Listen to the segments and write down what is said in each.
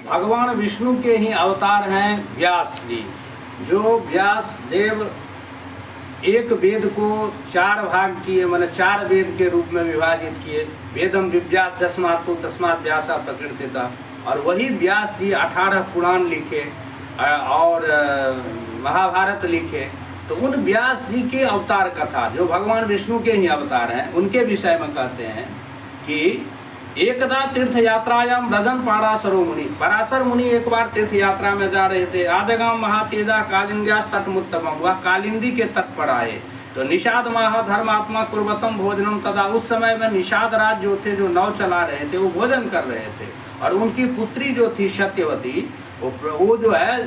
भगवान विष्णु के ही अवतार हैं व्यास जी। जो व्यास देव एक वेद को 4 भाग किए, मैंने 4 वेद के रूप में विभाजित किए। वेदम विव्यास जस्मात् तस्मात् व्यासा प्रकृतिता। और वही व्यास जी 18 पुराण लिखे और महाभारत लिखे। तो उन व्यास जी के अवतार कथा, जो भगवान विष्णु के ही अवतार हैं, उनके विषय में कहते हैं कि एकदा तीर्थ यात्रायाम ब्रजन पराशरो मुनि। पराशर मुनि एक बार तीर्थ यात्रा में जा रहे थे। आदगाम महातेजा कालिंद्यास तटमुत्तमम, वह कालिंदी के तट पर आए। तो निषाद महा धर्मात्मा कुर्वतम भोजनम तदा। उस समय में निषाद राज जो थे, जो नाव चला रहे थे, वो भोजन कर रहे थे। और उनकी पुत्री जो थी सत्यवती, वो जो है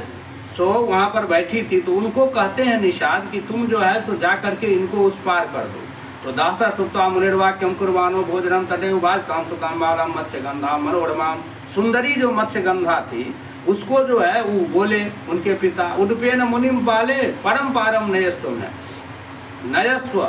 सो वहाँ पर बैठी थी। तो उनको कहते हैं निषाद कि तुम जो है सो जा करके इनको उस पार कर दो। तो दासा सुप्ता मुनिर्वाक्यम कुर्बानो भोजनम तटे उवाच काम सुकाम बालम मत्स्य गंधा मनोरमाम। सुंदरी जो मत्स्य गंधा थी, उसको जो है वो बोले उनके पिता, उडुपेन मुनिम पाले परम पारम नयस्व नयस्व।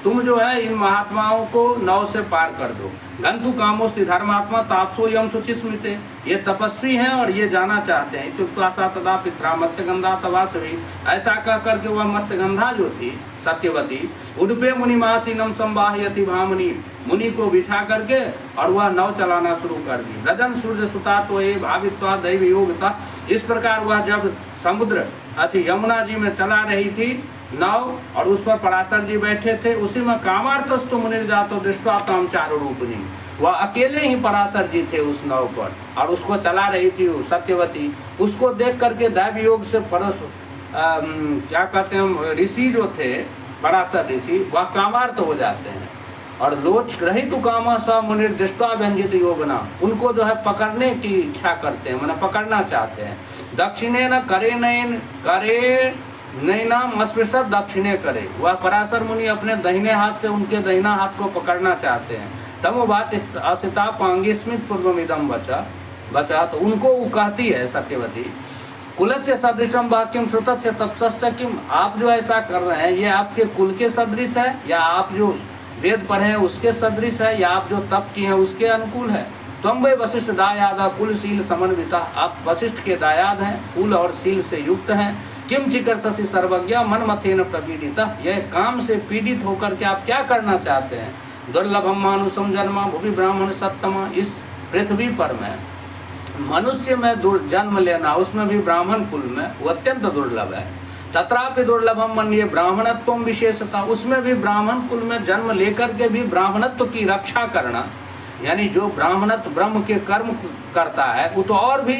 तुम जो है इन महात्माओं को नौ से पार कर दो। गंतु कामोस्ति धर्मात्मा तापसो यम सुचिस्मिते। ये तपस्वी हैं और ये जाना चाहते हैं। इत्युक्त्वा तदा पित्रा मत्स्यगंधा तवासवी। ऐसा कह करके वह मत्स्यगंधा जो थी सत्यवती, उडुपे मुनिमासीनम संवाहयति भामुनि। मुनि को बिठा करके और वह नाव चलाना शुरू कर दी। रजन सूर्य सुता तो ये भावित्वा दैव योगता। इस प्रकार वह जब समुद्र अति यमुना जी में चला रही थी नाव, और उस पर पराशर जी बैठे थे, उसी में कामार्थस्तु मुनिर्जातो दृष्ट्वा ताम चारु रूपिणी। वह अकेले ही पराशर जी थे उस नाव पर, और उसको चला रही थी सत्यवती। उसको देख करके दैव योग से क्या कहते हैं ऋषि जो थे, पराशर ऋषि, वह कामार्थ हो जाते हैं। और लोच रहितु कामा स मुनिर्दृष्ट्वा व्यंजित योगना। उनको जो है पकड़ने की इच्छा करते हैं, मैंने पकड़ना चाहते हैं। दक्षिणे न करे नयन करे नैनाम अस्पृशत दक्षिणे करे। वह पराशर मुनि अपने दाहिने हाथ से उनके दाहिना हाथ को पकड़ना चाहते हैं। तमुवाच असिता पांगी स्मित पूर्वमिदम बचा। तो उनको वो कहती है सत्यवती, कुलस्य सदृशम वाक्यम श्रुतस्य तपस्य किम। आप जो ऐसा कर रहे हैं, ये आपके कुल के सदृश है, या आप जो वेद पढ़े हैं उसके सदृश है, या आप जो तप किए हैं उसके अनुकूल है। तुम वे वशिष्ठ दायादा कुल शील समन्विता। आप वशिष्ठ के दायाद हैं, कुल और शील से युक्त हैं। किम चिकित्सि सर्वज्ञ मन मथेन प्रपीडिता। यह काम से पीड़ित होकर के आप क्या करना चाहते हैं। दुर्लभम मानुषम जन्म भूमि ब्राह्मण सत्तम। इस पृथ्वी पर में मनुष्य में जन्म लेना, उसमें भी ब्राह्मण कुल में, वो अत्यंत दुर्लभ है। तत्रापि दुर्लभम मन्ये ब्राह्मणत्व विशेषता। उसमें भी ब्राह्मण कुल में जन्म लेकर के भी ब्राह्मणत्व की रक्षा करना, यानी जो ब्राह्मणत्व ब्रह्म के कर्म करता है, वो तो और भी